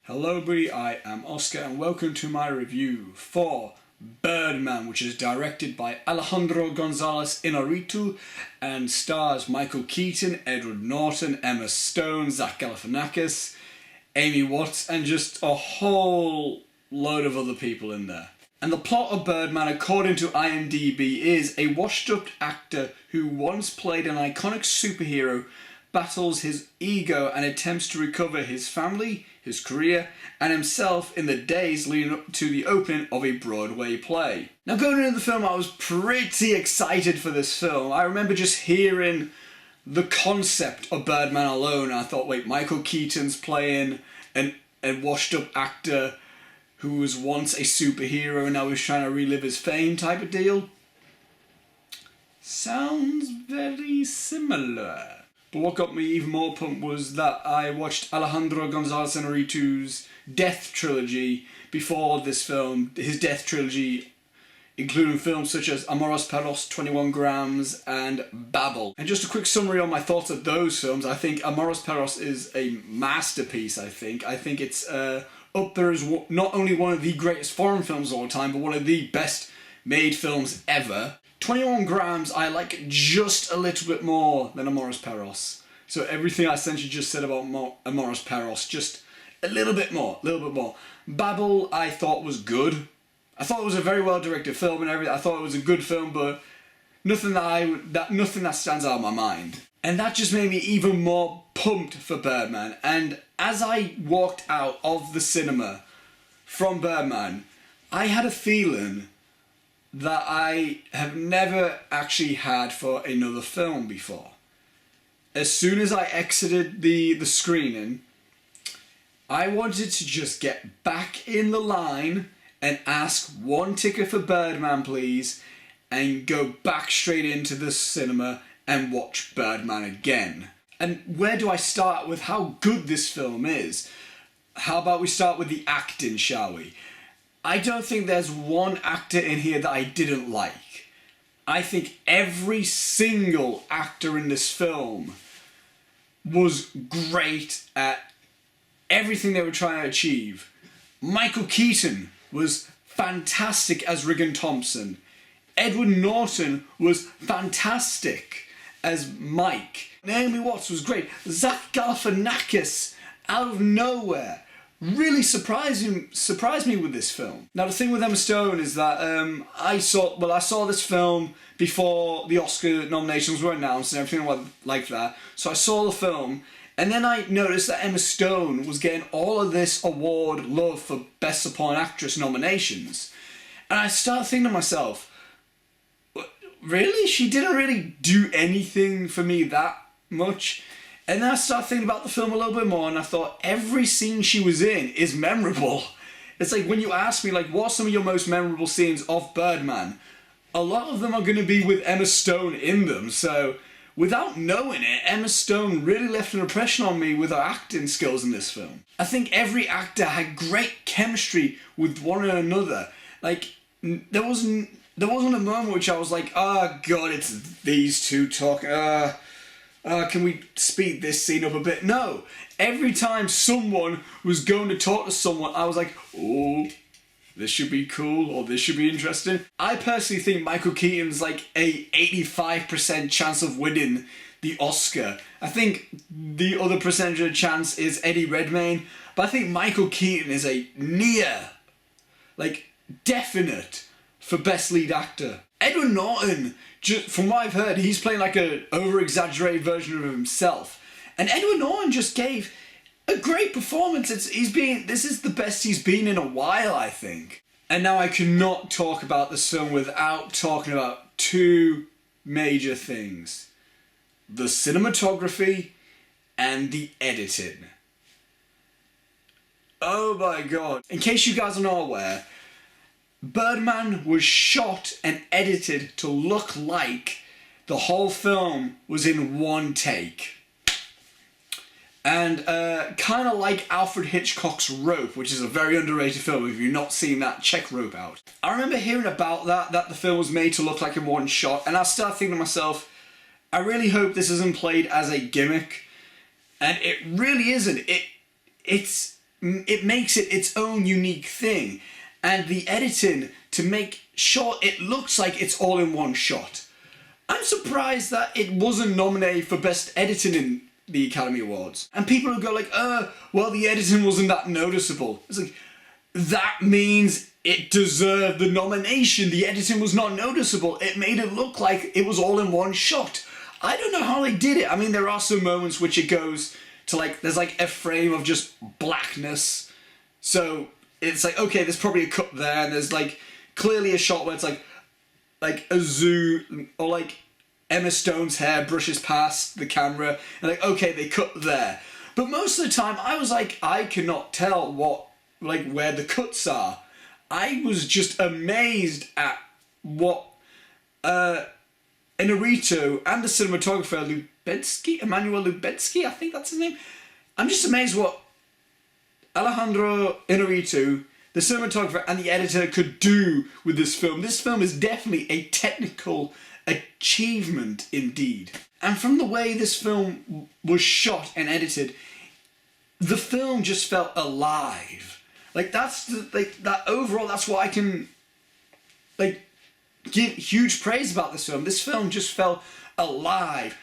Hello everybody, I am Oscar and welcome to my review for Birdman, which is directed by Alejandro Gonzalez Inarritu and stars Michael Keaton, Edward Norton, Emma Stone, Zack Galifianakis, Amy Watts and just a whole load of other people in there. And the plot of Birdman, according to IMDb, is a washed-up actor who once played an iconic superhero battles his ego and attempts to recover his family, his career, and himself in the days leading up to the opening of a Broadway play. Now, going into the film, I was pretty excited for this film. I remember just hearing the concept of Birdman alone, and I thought, wait, Michael Keaton's playing a washed-up actor who was once a superhero and now he's trying to relive his fame type of deal. Sounds very similar. But what got me even more pumped was that I watched Alejandro Gonzalez Inarritu's Death Trilogy before this film. His Death Trilogy including films such as Amores Perros, 21 Grams and Babel. And just a quick summary on my thoughts of those films. I think Amores Perros is a masterpiece, I think. I think it's up there as not only one of the greatest foreign films of all time, but one of the best made films ever. 21 Grams I like just a little bit more than Amores Perros. So everything I essentially just said about Amores Perros, just a little bit more. Babel I thought was good. I thought it was a very well directed film and everything. I thought it was a good film, but nothing that stands out of my mind. And that just made me even more pumped for Birdman. And as I walked out of the cinema from Birdman, I had a feeling that I have never actually had for another film before. As soon as I exited the screening, I wanted to just get back in the line and ask one ticket for Birdman please and go back straight into the cinema and watch Birdman again. And where do I start with how good this film is? How about we start with the acting, shall we? I don't think there's one actor in here that I didn't like. I think every single actor in this film was great at everything they were trying to achieve. Michael Keaton was fantastic as Regan Thompson. Edward Norton was fantastic as Mike. Naomi Watts was great. Zack Galifianakis, out of nowhere, really surprised me with this film. Now the thing with Emma Stone is that I saw this film before the Oscar nominations were announced and everything like that. So I saw the film and then I noticed that Emma Stone was getting all of this award love for Best Supporting Actress nominations. And I started thinking to myself, really? She didn't really do anything for me that much? And then I started thinking about the film a little bit more and I thought every scene she was in is memorable. It's like when you ask me, like, what are some of your most memorable scenes of Birdman? A lot of them are going to be with Emma Stone in them. So without knowing it, Emma Stone really left an impression on me with her acting skills in this film. I think every actor had great chemistry with one another. Like, there wasn't a moment which I was like, oh god, it's these two talking, can we speed this scene up a bit? No. Every time someone was going to talk to someone, I was like, oh, this should be cool, or this should be interesting. I personally think Michael Keaton's like a 85% chance of winning the Oscar. I think the other percentage of chance is Eddie Redmayne, but I think Michael Keaton is a near, like, definite for Best Lead Actor. Edward Norton, just from what I've heard, he's playing like an over-exaggerated version of himself. And Edward Norton just gave a great performance. This is the best he's been in a while, I think. And now I cannot talk about this film without talking about two major things. The cinematography and the editing. Oh my god. In case you guys are not aware, Birdman was shot and edited to look like the whole film was in one take. And kind of like Alfred Hitchcock's Rope, which is a very underrated film. If you've not seen that, check Rope out. I remember hearing about that the film was made to look like in one shot, and I started thinking to myself, I really hope this isn't played as a gimmick. And it really isn't. It's it makes it its own unique thing. And the editing to make sure it looks like it's all in one shot. I'm surprised that it wasn't nominated for Best Editing in the Academy Awards. And people who go like, well, the editing wasn't that noticeable. It's like, that means it deserved the nomination. The editing was not noticeable. It made it look like it was all in one shot. I don't know how they did it. I mean, there are some moments which it goes to like, there's like a frame of just blackness. So it's like, okay, there's probably a cut there, and there's like clearly a shot where it's like a zoom, or like Emma Stone's hair brushes past the camera, and like, okay, they cut there. But most of the time, I was like, I cannot tell where the cuts are. I was just amazed at what Inarritu and the cinematographer Emmanuel Lubetsky, I think that's his name. I'm just amazed what Alejandro Inarritu, the cinematographer and the editor, could do with this film. This film is definitely a technical achievement indeed. And from the way this film was shot and edited, the film just felt alive. Like that overall, that's what I can give huge praise about this film. This film just felt alive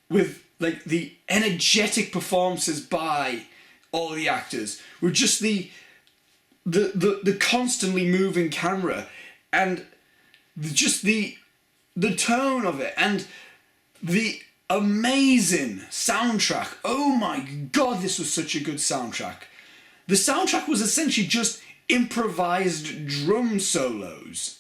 with like the energetic performances by all the actors, with just the constantly moving camera, and just the tone of it, and the amazing soundtrack. Oh my god, this was such a good soundtrack. The soundtrack was essentially just improvised drum solos,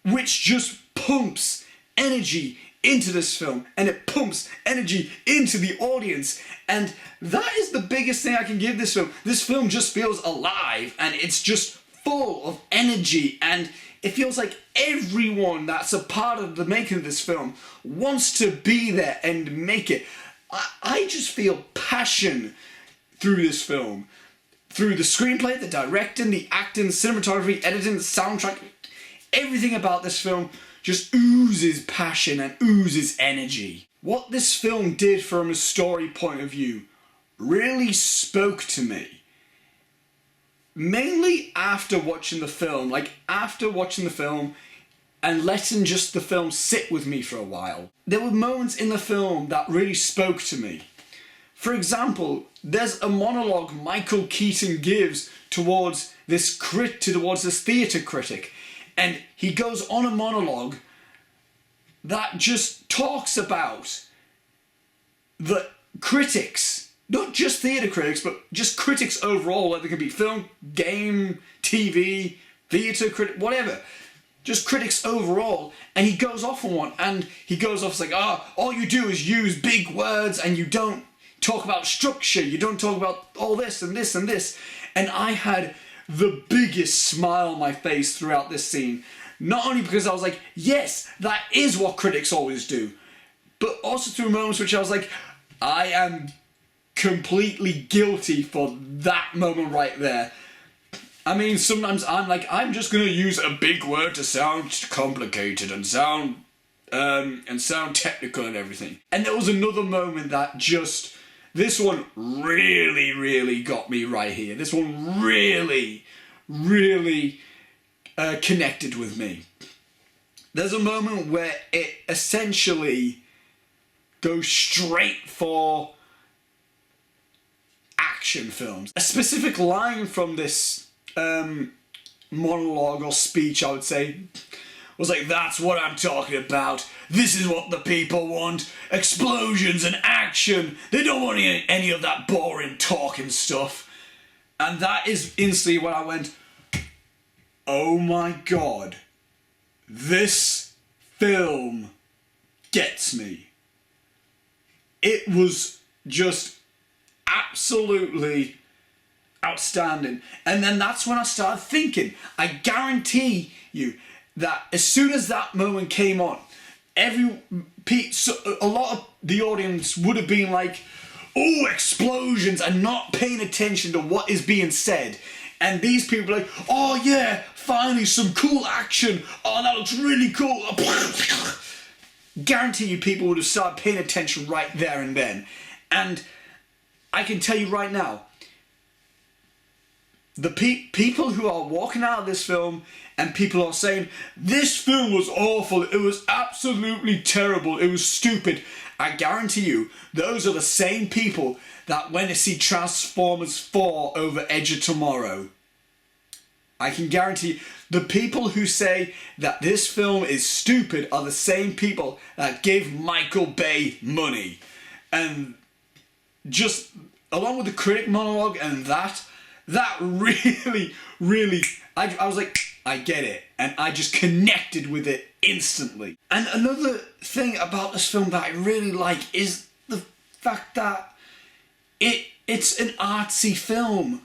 which just pumps energy into this film, and it pumps energy into the audience, and that is the biggest thing I can give this film. This film just feels alive, and it's just full of energy, and it feels like everyone that's a part of the making of this film wants to be there and make it. I just feel passion through this film. Through the screenplay, the directing, the acting, the cinematography, editing, the soundtrack, everything about this film just oozes passion and oozes energy. What this film did from a story point of view really spoke to me. Mainly after watching the film, and letting just the film sit with me for a while. There were moments in the film that really spoke to me. For example, there's a monologue Michael Keaton gives towards this theatre critic, and he goes on a monologue that just talks about the critics, not just theatre critics, but just critics overall, whether it can be film, game, TV, theatre critic, whatever. Just critics overall, and he goes off on one, and he goes off like, all you do is use big words, and you don't talk about structure, you don't talk about all this and this and this. And I had the biggest smile on my face throughout this scene. Not only because I was like, yes, that is what critics always do, but also through moments which I was like, I am completely guilty for that moment right there. I mean, sometimes I'm like, I'm just going to use a big word to sound complicated and sound technical and everything. And there was another moment that just, this one really, really got me right here. This one really, really connected with me. There's a moment where it essentially goes straight for action films. A specific line from this monologue or speech, I would say, was like, that's what I'm talking about. This is what the people want. Explosions and action. They don't want any of that boring talking stuff. And that is instantly when I went, oh my god, this film gets me. It was just absolutely outstanding. And then that's when I started thinking, I guarantee you that as soon as that moment came on, a lot of the audience would have been like, oh, explosions, and not paying attention to what is being said. And these people are like, oh yeah, finally some cool action. Oh, that looks really cool. Guarantee you people would have started paying attention right there and then. And I can tell you right now, the people who are walking out of this film and people are saying, this film was awful, it was absolutely terrible, it was stupid. I guarantee you, those are the same people that went to see Transformers 4 over Edge of Tomorrow. I can guarantee you, the people who say that this film is stupid are the same people that give Michael Bay money. And just, along with the critic monologue and that really, really, I was like, I get it. And I just connected with it instantly. And another thing about this film that I really like is the fact that it's an artsy film,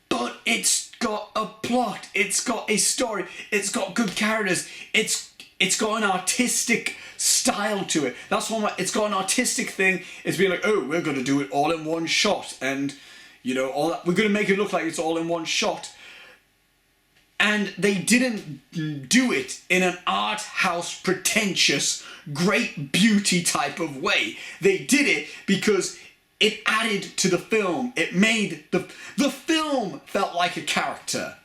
but it's got a plot, it's got a story, it's got good characters, it's got an artistic style to it. That's one. It's got an artistic thing. It's being like, oh, we're going to do it all in one shot, and you know, all that. We're going to make it look like it's all in one shot. And they didn't do it in an art house, pretentious, great beauty type of way. They did it because it added to the film. It made the film felt like a character.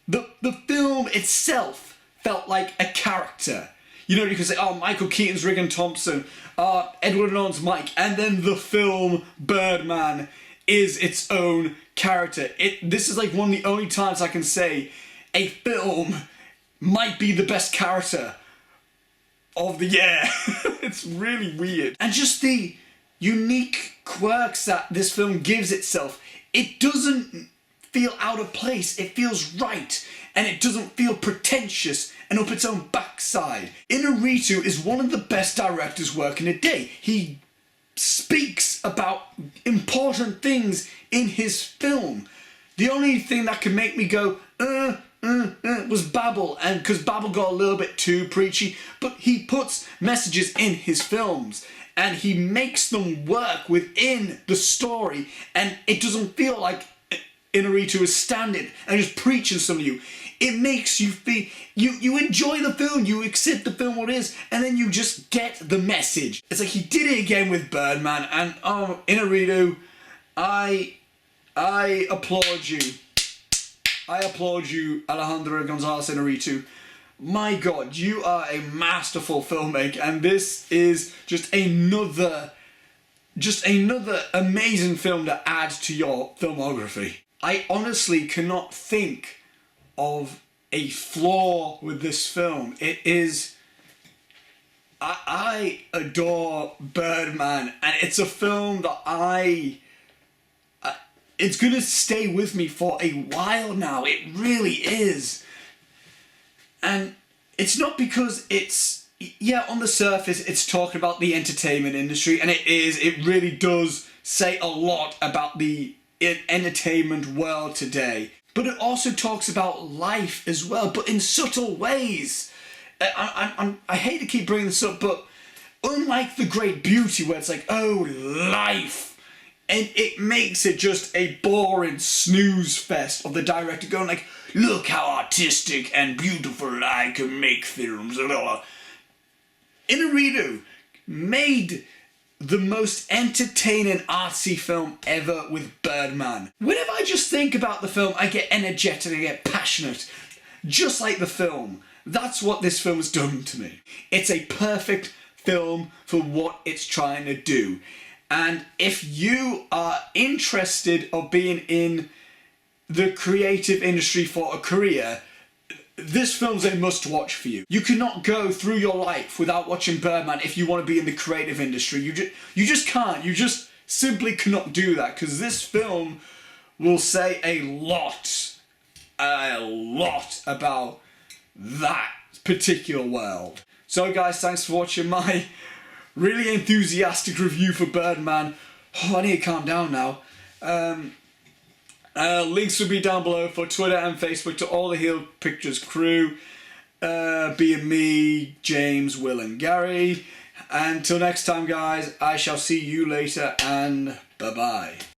The film itself felt like a character. You know, you can say, oh, Michael Keaton's Regan Thompson, Edward Norton's Mike, and then the film Birdman is its own character. This is like one of the only times I can say a film might be the best character of the year. It's really weird. And just the unique quirks that this film gives itself, it doesn't feel out of place, it feels right, and it doesn't feel pretentious and up its own backside. Inarritu is one of the best directors working today. He speaks about important things in his film. The only thing that can make me go, was Babel, and because Babel got a little bit too preachy, but he puts messages in his films and he makes them work within the story, and it doesn't feel like Inarritu is standing and just preaching something to you. It makes you feel, you enjoy the film, you accept the film what it is, and then you just get the message. It's like he did it again with Birdman, and oh, Inarritu, I applaud you. I applaud you, Alejandro Gonzalez Inarritu. My God, you are a masterful filmmaker, and this is just another amazing film to add to your filmography. I honestly cannot think of a flaw with this film. It is... I adore Birdman, and it's a film that it's gonna stay with me for a while now. It really is. And it's not because it's... Yeah, on the surface, it's talking about the entertainment industry, and it really does say a lot about the entertainment world today. But it also talks about life as well, but in subtle ways. I hate to keep bringing this up, but unlike The Great Beauty, where it's like, oh, life, and it makes it just a boring snooze fest of the director going like, look how artistic and beautiful I can make films. Inarritu made the most entertaining artsy film ever with Birdman. Whenever I just think about the film, I get energetic, I get passionate. Just like the film. That's what this film has done to me. It's a perfect film for what it's trying to do. And if you are interested of being in the creative industry for a career, this film's a must-watch for you. You cannot go through your life without watching Birdman if you want to be in the creative industry. You just can't. You just simply cannot do that, because this film will say a lot about that particular world. So guys, thanks for watching my really enthusiastic review for Birdman. Oh, I need to calm down now. Links will be down below for Twitter and Facebook to all the Heel Pictures crew, being me, James, Will and Gary. Until next time guys, I shall see you later, and bye bye.